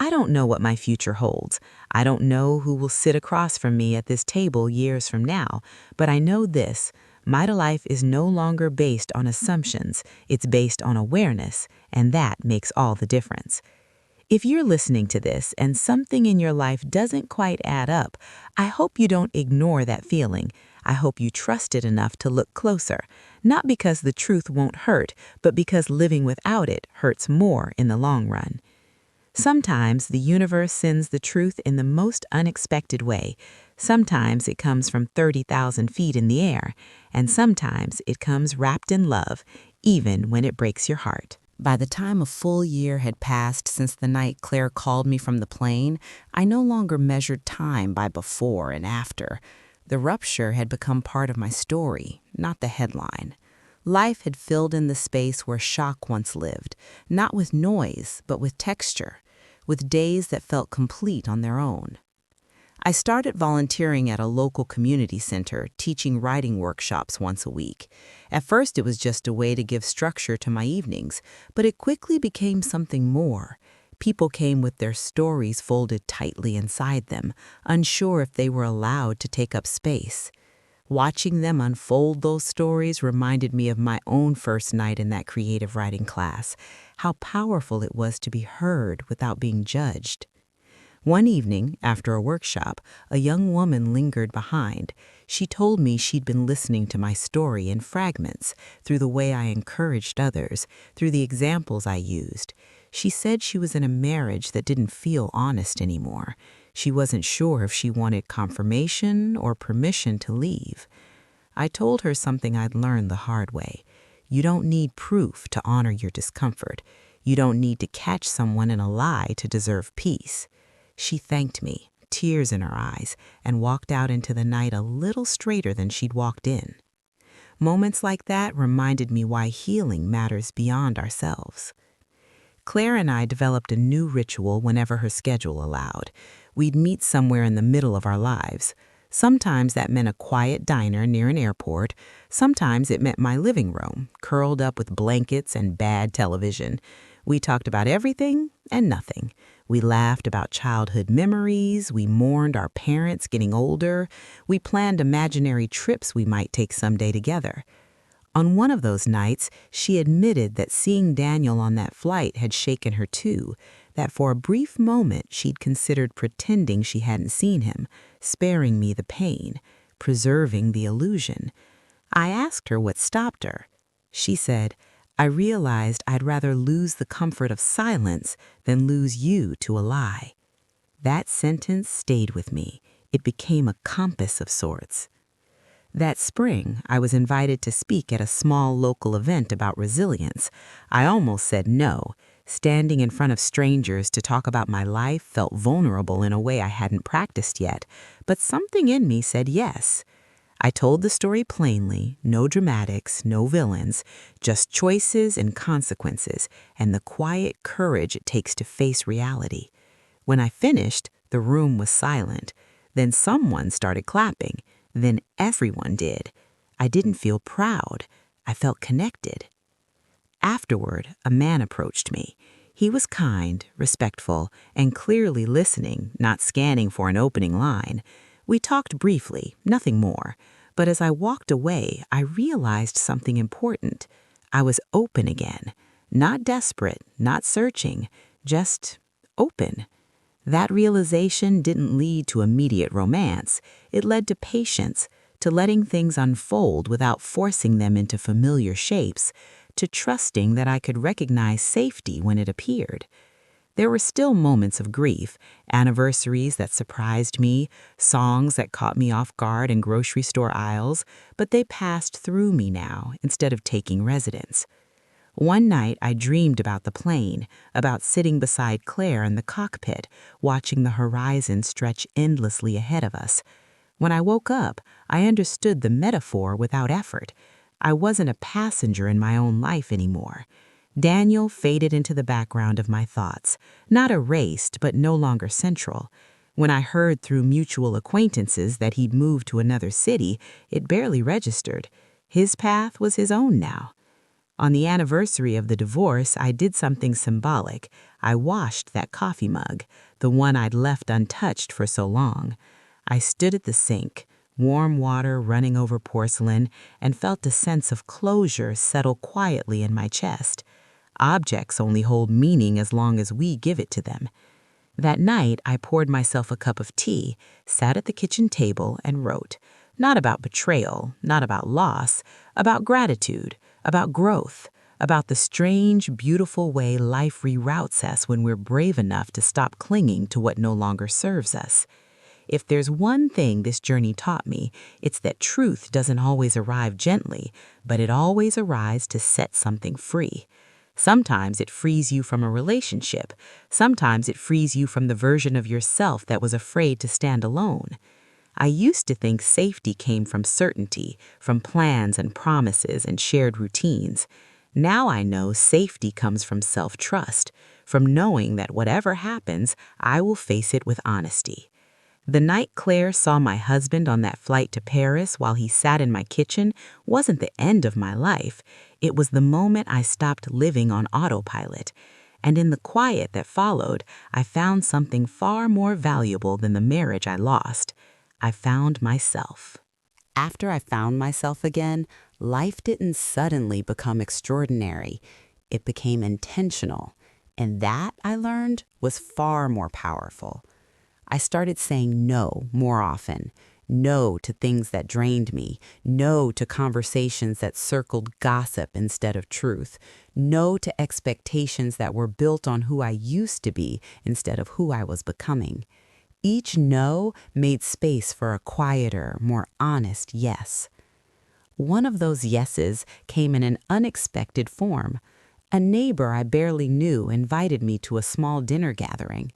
[SPEAKER 1] I don't know what my future holds. I don't know who will sit across from me at this table years from now, but I know this. My life is no longer based on assumptions. It's based on awareness, and that makes all the difference. If you're listening to this and something in your life doesn't quite add up, I hope you don't ignore that feeling. I hope you trust it enough to look closer, not because the truth won't hurt, but because living without it hurts more in the long run. Sometimes the universe sends the truth in the most unexpected way. Sometimes it comes from 30,000 feet in the air, and sometimes it comes wrapped in love, even when it breaks your heart. By the time a full year had passed since the night Claire called me from the plane, I no longer measured time by before and after. The rupture had become part of my story, not the headline. Life had filled in the space where shock once lived, not with noise, but with texture, with days that felt complete on their own. I started volunteering at a local community center, teaching writing workshops once a week. At first, it was just a way to give structure to my evenings, but it quickly became something more. People came with their stories folded tightly inside them, unsure if they were allowed to take up space. Watching them unfold those stories reminded me of my own first night in that creative writing class, how powerful it was to be heard without being judged. One evening, after a workshop, a young woman lingered behind. She told me she'd been listening to my story in fragments, through the way I encouraged others, through the examples I used. She said she was in a marriage that didn't feel honest anymore. She wasn't sure if she wanted confirmation or permission to leave. I told her something I'd learned the hard way. You don't need proof to honor your discomfort. You don't need to catch someone in a lie to deserve peace. She thanked me, tears in her eyes, and walked out into the night a little straighter than she'd walked in. Moments like that reminded me why healing matters beyond ourselves. Claire and I developed a new ritual whenever her schedule allowed. We'd meet somewhere in the middle of our lives. Sometimes that meant a quiet diner near an airport. Sometimes it meant my living room, curled up with blankets and bad television. We talked about everything and nothing. We laughed about childhood memories. We mourned our parents getting older. We planned imaginary trips we might take someday together. On one of those nights, she admitted that seeing Daniel on that flight had shaken her too, that for a brief moment she'd considered pretending she hadn't seen him, sparing me the pain, preserving the illusion. I asked her what stopped her. She said, "I realized I'd rather lose the comfort of silence than lose you to a lie." That sentence stayed with me. It became a compass of sorts. That spring, I was invited to speak at a small local event about resilience. I almost said no. Standing in front of strangers to talk about my life felt vulnerable in a way I hadn't practiced yet, but something in me said yes. I told the story plainly, no dramatics, no villains, just choices and consequences, and the quiet courage it takes to face reality. When I finished, the room was silent. Then someone started clapping. Then everyone did. I didn't feel proud. I felt connected. Afterward, a man approached me. He was kind, respectful, and clearly listening, not scanning for an opening line. We talked briefly, nothing more. But as I walked away, I realized something important. I was open again. Not desperate, not searching, just open. That realization didn't lead to immediate romance. It led to patience, to letting things unfold without forcing them into familiar shapes, to trusting that I could recognize safety when it appeared. There were still moments of grief, anniversaries that surprised me, songs that caught me off guard in grocery store aisles, but they passed through me now instead of taking residence. One night I dreamed about the plane, about sitting beside Claire in the cockpit, watching the horizon stretch endlessly ahead of us. When I woke up, I understood the metaphor without effort. I wasn't a passenger in my own life anymore. Daniel faded into the background of my thoughts, not erased but no longer central. When I heard through mutual acquaintances that he'd moved to another city, it barely registered. His path was his own now. On the anniversary of the divorce, I did something symbolic. I washed that coffee mug, the one I'd left untouched for so long. I stood at the sink, warm water running over porcelain, and felt a sense of closure settle quietly in my chest. Objects only hold meaning as long as we give it to them. That night, I poured myself a cup of tea, sat at the kitchen table, and wrote. Not about betrayal, not about loss, about gratitude, about growth, about the strange, beautiful way life reroutes us when we're brave enough to stop clinging to what no longer serves us. If there's one thing this journey taught me, it's that truth doesn't always arrive gently, but it always arrives to set something free. Sometimes it frees you from a relationship. Sometimes it frees you from the version of yourself that was afraid to stand alone. I used to think safety came from certainty, from plans and promises and shared routines. Now I know safety comes from self-trust, from knowing that whatever happens, I will face it with honesty. The night Claire saw my husband on that flight to Paris while he sat in my kitchen wasn't the end of my life. It was the moment I stopped living on autopilot. And in the quiet that followed, I found something far more valuable than the marriage I lost. I found myself. After I found myself again, life didn't suddenly become extraordinary. It became intentional. And that, I learned, was far more powerful. I started saying no more often. No to things that drained me. No to conversations that circled gossip instead of truth. No to expectations that were built on who I used to be instead of who I was becoming. Each no made space for a quieter, more honest yes. One of those yeses came in an unexpected form. A neighbor I barely knew invited me to a small dinner gathering.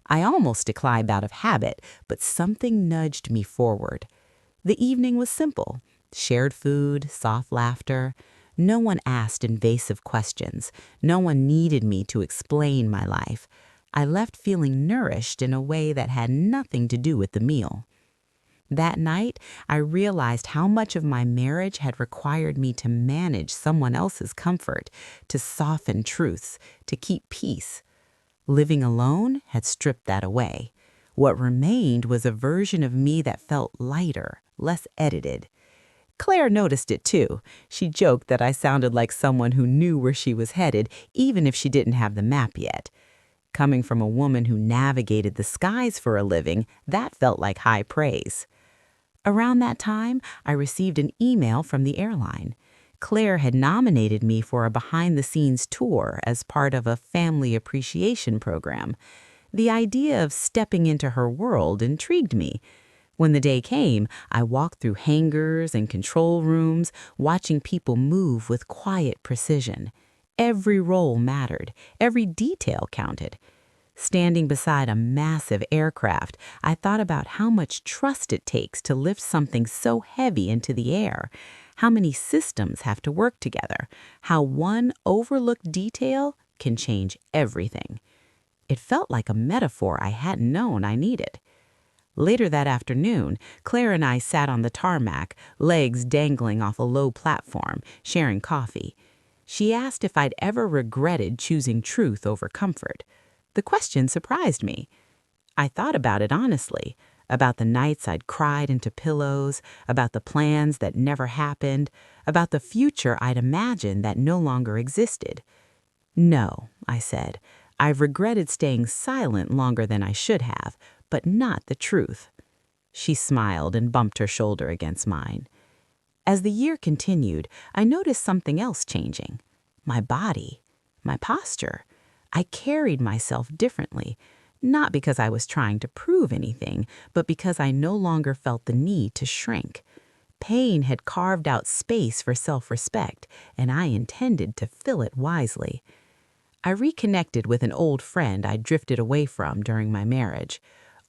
[SPEAKER 1] I almost declined out of habit, but something nudged me forward. The evening was simple. Shared food, soft laughter. No one asked invasive questions. No one needed me to explain my life. I left feeling nourished in a way that had nothing to do with the meal. That night, I realized how much of my marriage had required me to manage someone else's comfort, to soften truths, to keep peace. Living alone had stripped that away. What remained was a version of me that felt lighter, less edited. Claire noticed it too. She joked that I sounded like someone who knew where she was headed, even if she didn't have the map yet. Coming from a woman who navigated the skies for a living, that felt like high praise. Around that time, I received an email from the airline. Claire had nominated me for a behind-the-scenes tour as part of a family appreciation program. The idea of stepping into her world intrigued me. When the day came, I walked through hangars and control rooms, watching people move with quiet precision. Every role mattered. Every detail counted. Standing beside a massive aircraft, I thought about how much trust it takes to lift something so heavy into the air, how many systems have to work together, how one overlooked detail can change everything. It felt like a metaphor I hadn't known I needed. Later that afternoon, Claire and I sat on the tarmac, legs dangling off a low platform, sharing coffee. She asked if I'd ever regretted choosing truth over comfort. The question surprised me. I thought about it honestly, about the nights I'd cried into pillows, about the plans that never happened, about the future I'd imagined that no longer existed. No, I said, I've regretted staying silent longer than I should have, but not the truth. She smiled and bumped her shoulder against mine. As the year continued, I noticed something else changing. My body, my posture. I carried myself differently, not because I was trying to prove anything, but because I no longer felt the need to shrink. Pain had carved out space for self-respect, and I intended to fill it wisely. I reconnected with an old friend I'd drifted away from during my marriage.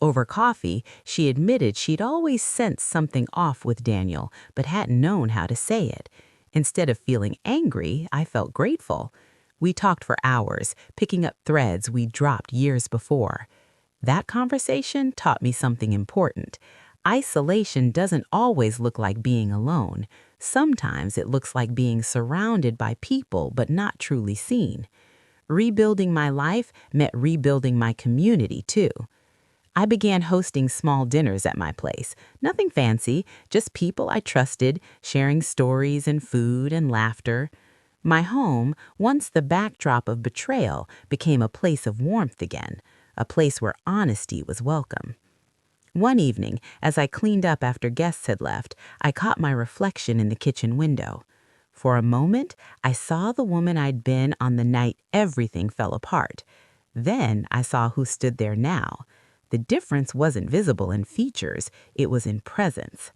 [SPEAKER 1] Over coffee, she admitted she'd always sensed something off with Daniel, but hadn't known how to say it. Instead of feeling angry, I felt grateful. We talked for hours, picking up threads we'd dropped years before. That conversation taught me something important. Isolation doesn't always look like being alone. Sometimes it looks like being surrounded by people but not truly seen. Rebuilding my life meant rebuilding my community too. I began hosting small dinners at my place. Nothing fancy, just people I trusted, sharing stories and food and laughter. My home, once the backdrop of betrayal, became a place of warmth again, a place where honesty was welcome. One evening, as I cleaned up after guests had left, I caught my reflection in the kitchen window. For a moment, I saw the woman I'd been on the night everything fell apart. Then I saw who stood there now. The difference wasn't visible in features, it was in presence.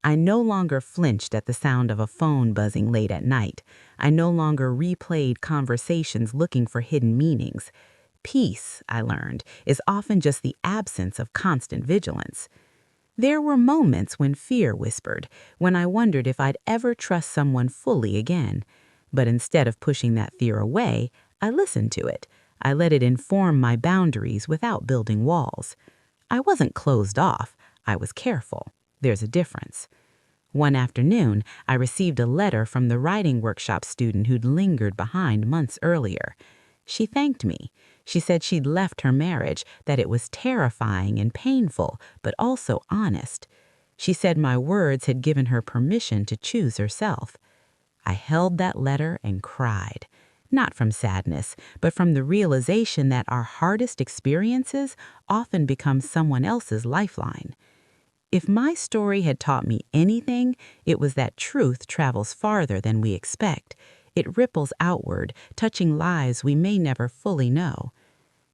[SPEAKER 1] I no longer flinched at the sound of a phone buzzing late at night. I no longer replayed conversations looking for hidden meanings. Peace, I learned, is often just the absence of constant vigilance. There were moments when fear whispered, when I wondered if I'd ever trust someone fully again. But instead of pushing that fear away, I listened to it. I let it inform my boundaries without building walls. I wasn't closed off. I was careful. There's a difference. One afternoon, I received a letter from the writing workshop student who'd lingered behind months earlier. She thanked me. She said she'd left her marriage, that it was terrifying and painful, but also honest. She said my words had given her permission to choose herself. I held that letter and cried, not from sadness, but from the realization that our hardest experiences often become someone else's lifeline. If my story had taught me anything, it was that truth travels farther than we expect. It ripples outward, touching lives we may never fully know.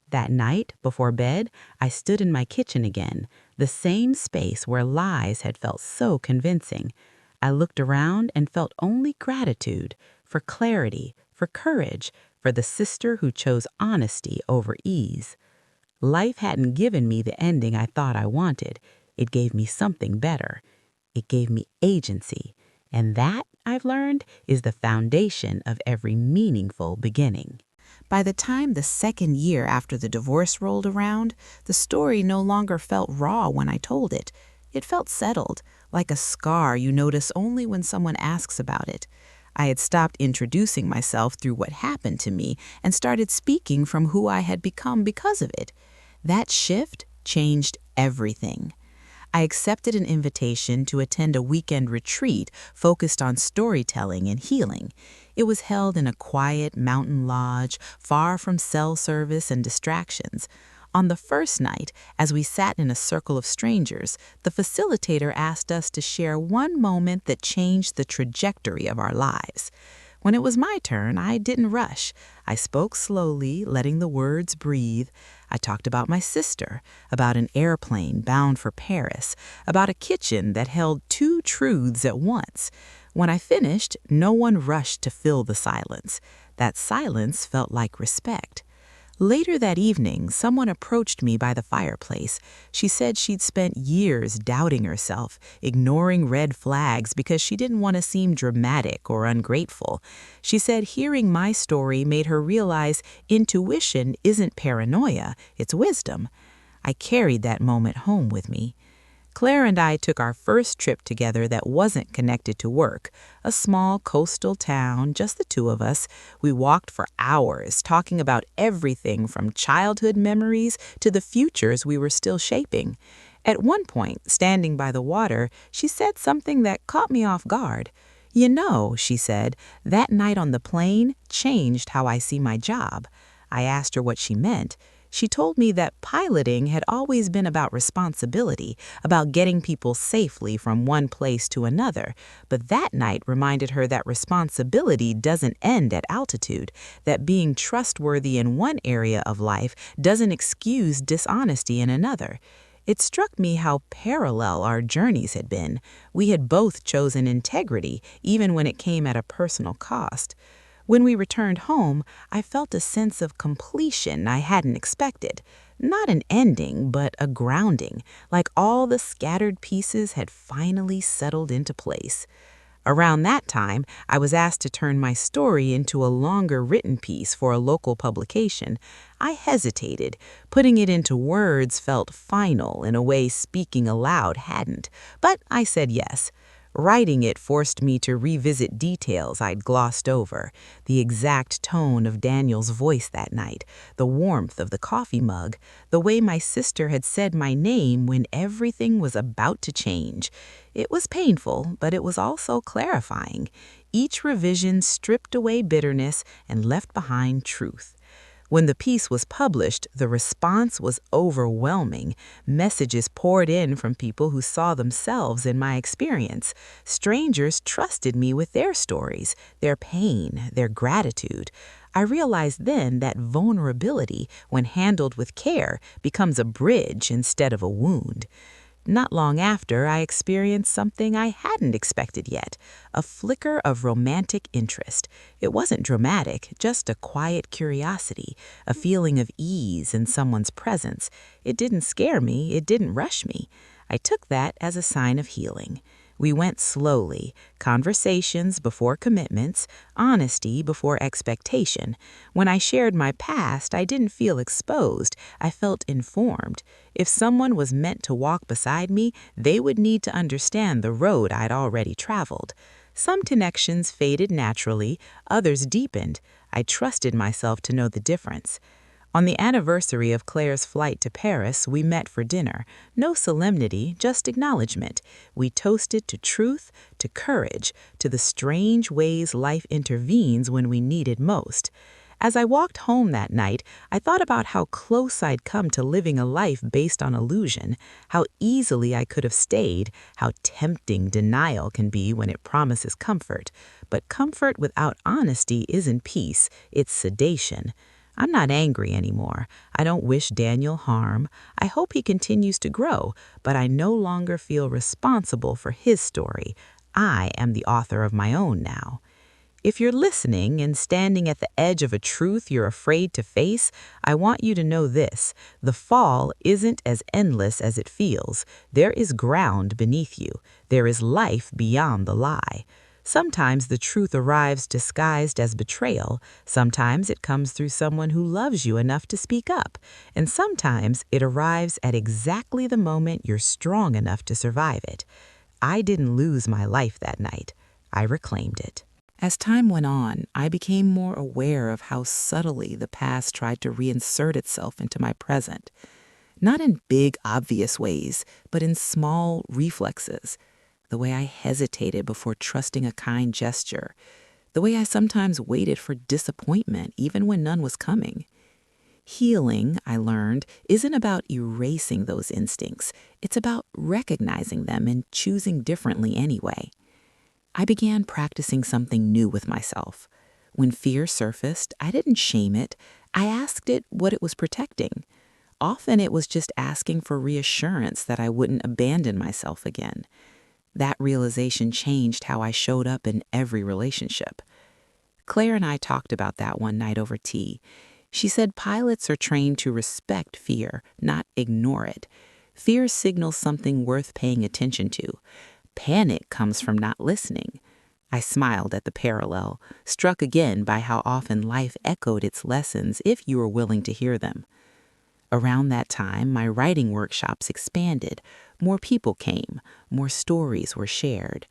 [SPEAKER 1] That night, before bed, I stood in my kitchen again, the same space where lies had felt so convincing. I looked around and felt only gratitude for clarity, for courage, for the sister who chose honesty over ease. Life hadn't given me the ending I thought I wanted. It gave me something better. It gave me agency. And that, I've learned, is the foundation of every meaningful beginning. By the time the second year after the divorce rolled around, the story no longer felt raw when I told it. It felt settled, like a scar you notice only when someone asks about it. I had stopped introducing myself through what happened to me and started speaking from who I had become because of it. That shift changed everything. I accepted an invitation to attend a weekend retreat focused on storytelling and healing. It was held in a quiet mountain lodge, far from cell service and distractions. On the first night, as we sat in a circle of strangers, the facilitator asked us to share one moment that changed the trajectory of our lives. When it was my turn, I didn't rush. I spoke slowly, letting the words breathe. I talked about my sister, about an airplane bound for Paris, about a kitchen that held two truths at once. When I finished, no one rushed to fill the silence. That silence felt like respect. Later that evening, someone approached me by the fireplace. She said she'd spent years doubting herself, ignoring red flags because she didn't want to seem dramatic or ungrateful. She said hearing my story made her realize intuition isn't paranoia, it's wisdom. I carried that moment home with me. Claire and I took our first trip together that wasn't connected to work. A small coastal town, just the two of us. We walked for hours, talking about everything from childhood memories to the futures we were still shaping. At one point, standing by the water, she said something that caught me off guard. "You know," she said, "that night on the plane changed how I see my job." I asked her what she meant. She told me that piloting had always been about responsibility, about getting people safely from one place to another. But that night reminded her that responsibility doesn't end at altitude, that being trustworthy in one area of life doesn't excuse dishonesty in another. It struck me how parallel our journeys had been. We had both chosen integrity, even when it came at a personal cost. When we returned home, I felt a sense of completion I hadn't expected. Not an ending, but a grounding, like all the scattered pieces had finally settled into place. Around that time, I was asked to turn my story into a longer written piece for a local publication. I hesitated. Putting it into words felt final in a way speaking aloud hadn't, but I said yes. Writing it forced me to revisit details I'd glossed over, the exact tone of Daniel's voice that night, the warmth of the coffee mug, the way my sister had said my name when everything was about to change. It was painful, but it was also clarifying. Each revision stripped away bitterness and left behind truth. When the piece was published, the response was overwhelming. Messages poured in from people who saw themselves in my experience. Strangers trusted me with their stories, their pain, their gratitude. I realized then that vulnerability, when handled with care, becomes a bridge instead of a wound. Not long after, I experienced something I hadn't expected yet, a flicker of romantic interest. It wasn't dramatic, just a quiet curiosity, a feeling of ease in someone's presence. It didn't scare me, it didn't rush me. I took that as a sign of healing. We went slowly, conversations before commitments, honesty before expectation. When I shared my past, I didn't feel exposed, I felt informed. If someone was meant to walk beside me, they would need to understand the road I'd already traveled. Some connections faded naturally, others deepened. I trusted myself to know the difference. On the anniversary of Claire's flight to Paris, we met for dinner. No solemnity, just acknowledgement. We toasted to truth, to courage, to the strange ways life intervenes when we need it most. As I walked home that night, I thought about how close I'd come to living a life based on illusion, how easily I could have stayed, how tempting denial can be when it promises comfort. But comfort without honesty isn't peace, it's sedation. I'm not angry anymore. I don't wish Daniel harm. I hope he continues to grow, but I no longer feel responsible for his story. I am the author of my own now. If you're listening and standing at the edge of a truth you're afraid to face, I want you to know this: the fall isn't as endless as it feels. There is ground beneath you. There is life beyond the lie. Sometimes the truth arrives disguised as betrayal. Sometimes it comes through someone who loves you enough to speak up. And sometimes it arrives at exactly the moment you're strong enough to survive it. I didn't lose my life that night. I reclaimed it. As time went on, I became more aware of how subtly the past tried to reinsert itself into my present. Not in big, obvious ways, but in small reflexes. The way I hesitated before trusting a kind gesture. The way I sometimes waited for disappointment even when none was coming. Healing, I learned, isn't about erasing those instincts. It's about recognizing them and choosing differently anyway. I began practicing something new with myself. When fear surfaced, I didn't shame it. I asked it what it was protecting. Often it was just asking for reassurance that I wouldn't abandon myself again. That realization changed how I showed up in every relationship. Claire and I talked about that one night over tea. She said pilots are trained to respect fear, not ignore it. Fear signals something worth paying attention to. Panic comes from not listening. I smiled at the parallel, struck again by how often life echoed its lessons if you were willing to hear them. Around that time, my writing workshops expanded. More people came. More stories were shared.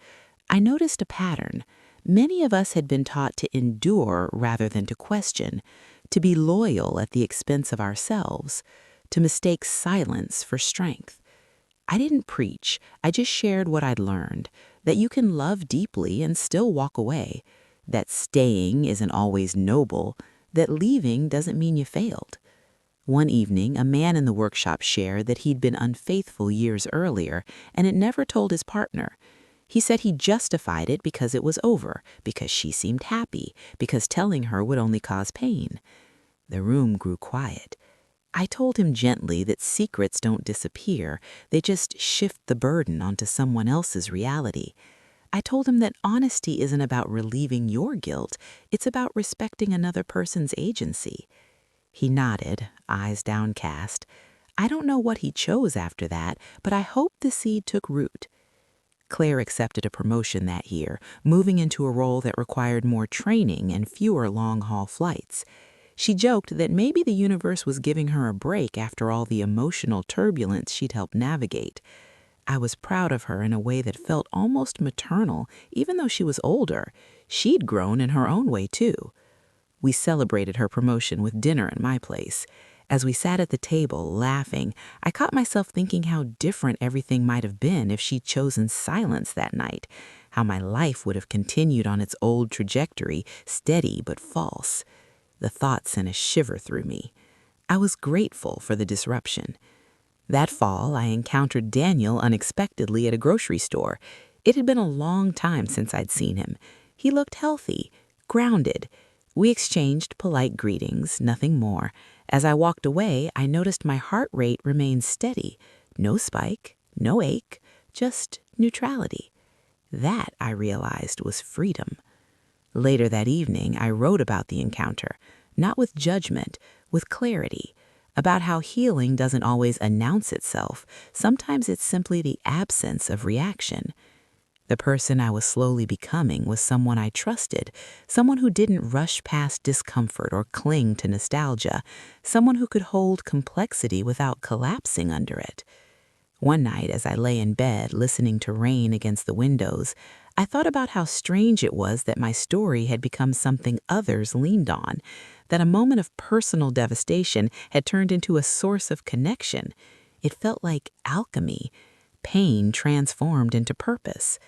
[SPEAKER 1] I noticed a pattern. Many of us had been taught to endure rather than to question, to be loyal at the expense of ourselves, to mistake silence for strength. I didn't preach, I just shared what I'd learned, that you can love deeply and still walk away, that staying isn't always noble, that leaving doesn't mean you failed. One evening, a man in the workshop shared that he'd been unfaithful years earlier and had never told his partner. He said he justified it because it was over, because she seemed happy, because telling her would only cause pain. The room grew quiet. I told him gently that secrets don't disappear, they just shift the burden onto someone else's reality. I told him that honesty isn't about relieving your guilt, it's about respecting another person's agency. He nodded, eyes downcast. I don't know what he chose after that, but I hope the seed took root. Claire accepted a promotion that year, moving into a role that required more training and fewer long-haul flights. She joked that maybe the universe was giving her a break after all the emotional turbulence she'd helped navigate. I was proud of her in a way that felt almost maternal, even though she was older. She'd grown in her own way, too. We celebrated her promotion with dinner at my place. As we sat at the table, laughing, I caught myself thinking how different everything might have been if she'd chosen silence that night, how my life would have continued on its old trajectory, steady but false. The thought sent a shiver through me. I was grateful for the disruption. That fall, I encountered Daniel unexpectedly at a grocery store. It had been a long time since I'd seen him. He looked healthy, grounded. We exchanged polite greetings, nothing more. As I walked away, I noticed my heart rate remained steady. No spike, no ache, just neutrality. That, I realized, was freedom. Later that evening, I wrote about the encounter, not with judgment, with clarity, about how healing doesn't always announce itself. Sometimes it's simply the absence of reaction. The person I was slowly becoming was someone I trusted, someone who didn't rush past discomfort or cling to nostalgia, someone who could hold complexity without collapsing under it. One night, as I lay in bed listening to rain against the windows, I thought about how strange it was that my story had become something others leaned on, that a moment of personal devastation had turned into a source of connection. It felt like alchemy, pain transformed into purpose.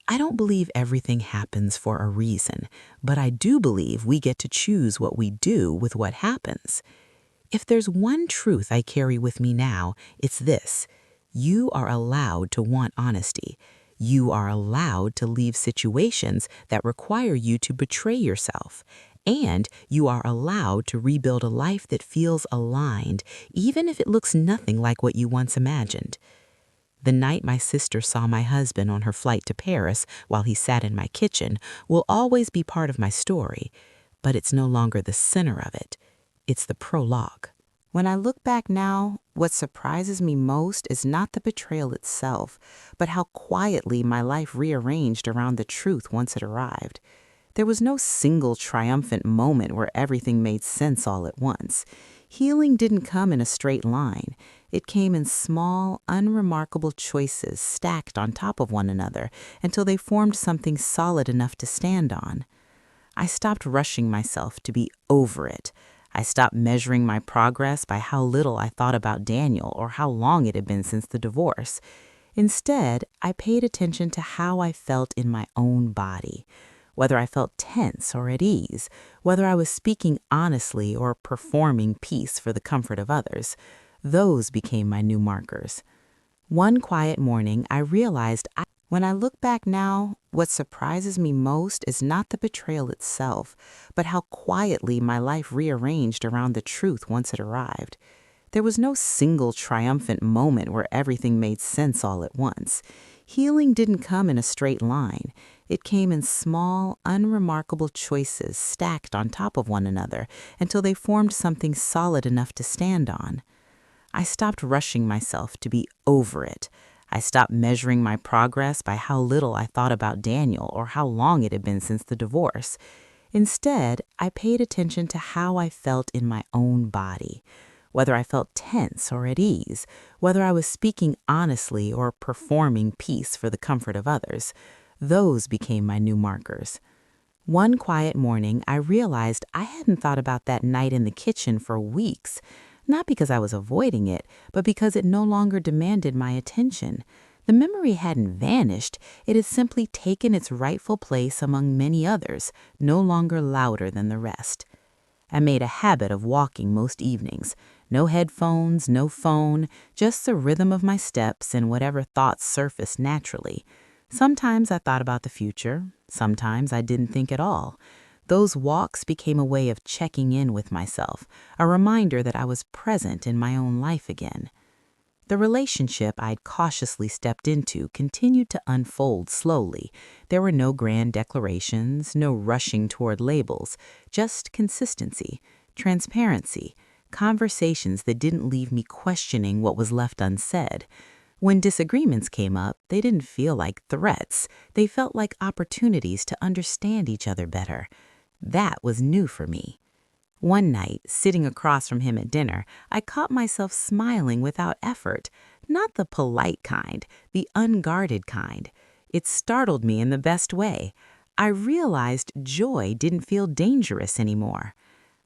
[SPEAKER 1] I don't believe everything happens for a reason, but I do believe we get to choose what we do with what happens. If there's one truth I carry with me now, it's this: you are allowed to want honesty. You are allowed to leave situations that require you to betray yourself. And you are allowed to rebuild a life that feels aligned, even if it looks nothing like what you once imagined. The night my sister saw my husband on her flight to Paris while he sat in my kitchen will always be part of my story, but it's no longer the center of it. It's the prologue. When I look back now, what surprises me most is not the betrayal itself, but how quietly my life rearranged around the truth once it arrived. There was no single triumphant moment where everything made sense all at once. Healing didn't come in a straight line. It came in small, unremarkable choices stacked on top of one another until they formed something solid enough to stand on. I stopped rushing myself to be over it. I stopped measuring my progress by how little I thought about Daniel or how long it had been since the divorce. Instead, I paid attention to how I felt in my own body. Whether I felt tense or at ease, whether I was speaking honestly or performing peace for the comfort of others, those became my new markers. One quiet morning, I realized when I look back now, what surprises me most is not the betrayal itself, but how quietly my life rearranged around the truth once it arrived. There was no single triumphant moment where everything made sense all at once. Healing didn't come in a straight line. It came in small, unremarkable choices stacked on top of one another until they formed something solid enough to stand on. I stopped rushing myself to be over it. I stopped measuring my progress by how little I thought about Daniel or how long it had been since the divorce. Instead, I paid attention to how I felt in my own body. Whether I felt tense or at ease, whether I was speaking honestly or performing peace for the comfort of others, those became my new markers. One quiet morning, I realized I hadn't thought about that night in the kitchen for weeks, not because I was avoiding it, but because it no longer demanded my attention. The memory hadn't vanished, it had simply taken its rightful place among many others, no longer louder than the rest. I made a habit of walking most evenings. No headphones, no phone, just the rhythm of my steps and whatever thoughts surfaced naturally. Sometimes I thought about the future, sometimes I didn't think at all. Those walks became a way of checking in with myself, a reminder that I was present in my own life again. The relationship I'd cautiously stepped into continued to unfold slowly. There were no grand declarations, no rushing toward labels, just consistency, transparency, conversations that didn't leave me questioning what was left unsaid. When disagreements came up, they didn't feel like threats. They felt like opportunities to understand each other better. That was new for me. One night, sitting across from him at dinner, I caught myself smiling without effort, not the polite kind, the unguarded kind. It startled me in the best way. I realized joy didn't feel dangerous anymore.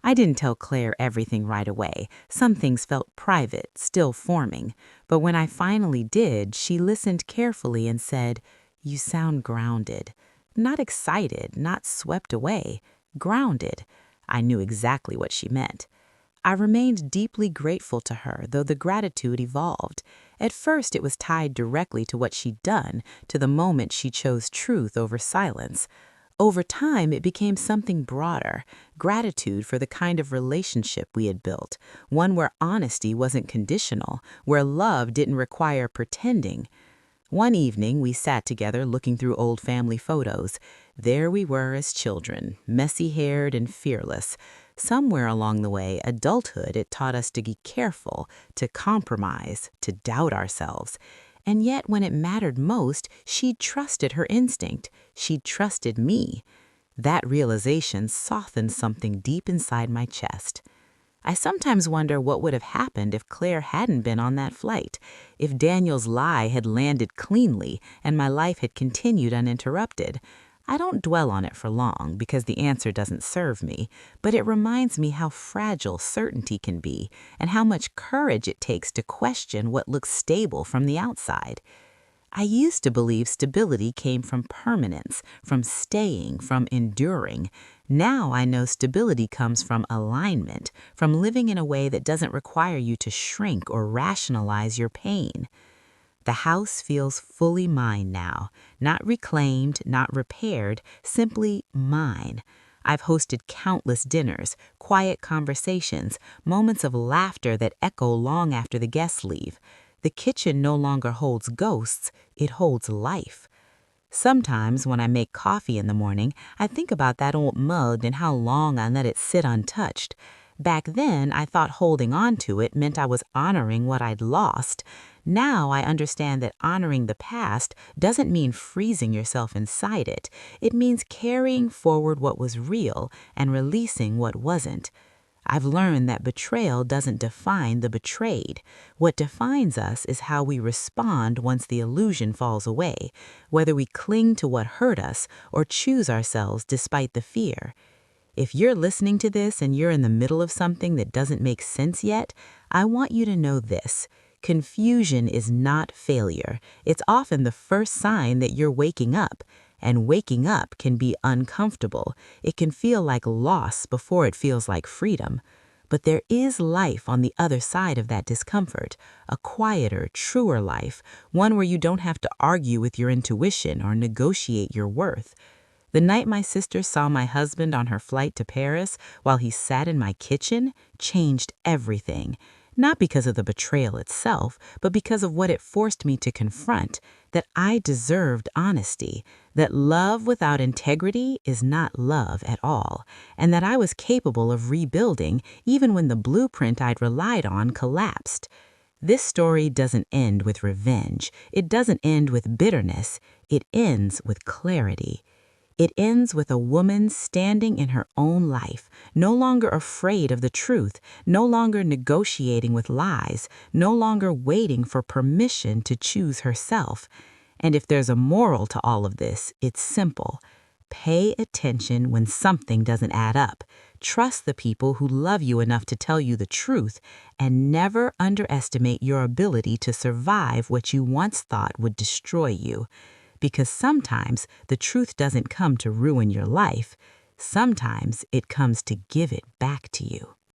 [SPEAKER 1] I didn't tell Claire everything right away. Some things felt private, still forming. But when I finally did, she listened carefully and said, "You sound grounded." Not excited, not swept away. Grounded. I knew exactly what she meant. I remained deeply grateful to her, though the gratitude evolved. At first, it was tied directly to what she'd done, to the moment she chose truth over silence. Over time, it became something broader, gratitude for the kind of relationship we had built, one where honesty wasn't conditional, where love didn't require pretending. One evening, we sat together looking through old family photos. There we were as children, messy-haired and fearless. Somewhere along the way, adulthood had taught us to be careful, to compromise, to doubt ourselves. And yet, when it mattered most, she'd trusted her instinct. She'd trusted me. That realization softened something deep inside my chest. I sometimes wonder what would have happened if Claire hadn't been on that flight, if Daniel's lie had landed cleanly and my life had continued uninterrupted. I don't dwell on it for long because the answer doesn't serve me, but it reminds me how fragile certainty can be and how much courage it takes to question what looks stable from the outside. I used to believe stability came from permanence, from staying, from enduring. Now I know stability comes from alignment, from living in a way that doesn't require you to shrink or rationalize your pain. The house feels fully mine now, not reclaimed, not repaired, simply mine. I've hosted countless dinners, quiet conversations, moments of laughter that echo long after the guests leave. The kitchen no longer holds ghosts, it holds life. Sometimes when I make coffee in the morning, I think about that old mug and how long I let it sit untouched. Back then, I thought holding on to it meant I was honoring what I'd lost. Now I understand that honoring the past doesn't mean freezing yourself inside it. It means carrying forward what was real and releasing what wasn't. I've learned that betrayal doesn't define the betrayed. What defines us is how we respond once the illusion falls away, whether we cling to what hurt us or choose ourselves despite the fear. If you're listening to this and you're in the middle of something that doesn't make sense yet, I want you to know this. Confusion is not failure. It's often the first sign that you're waking up. And waking up can be uncomfortable. It can feel like loss before it feels like freedom. But there is life on the other side of that discomfort, a quieter, truer life, one where you don't have to argue with your intuition or negotiate your worth. The night my sister saw my husband on her flight to Paris while he sat in my kitchen changed everything. Not because of the betrayal itself, but because of what it forced me to confront, that I deserved honesty, that love without integrity is not love at all, and that I was capable of rebuilding even when the blueprint I'd relied on collapsed. This story doesn't end with revenge. It doesn't end with bitterness. It ends with clarity. It ends with a woman standing in her own life, no longer afraid of the truth, no longer negotiating with lies, no longer waiting for permission to choose herself. And if there's a moral to all of this, it's simple. Pay attention when something doesn't add up. Trust the people who love you enough to tell you the truth, and never underestimate your ability to survive what you once thought would destroy you. Because sometimes the truth doesn't come to ruin your life. Sometimes it comes to give it back to you.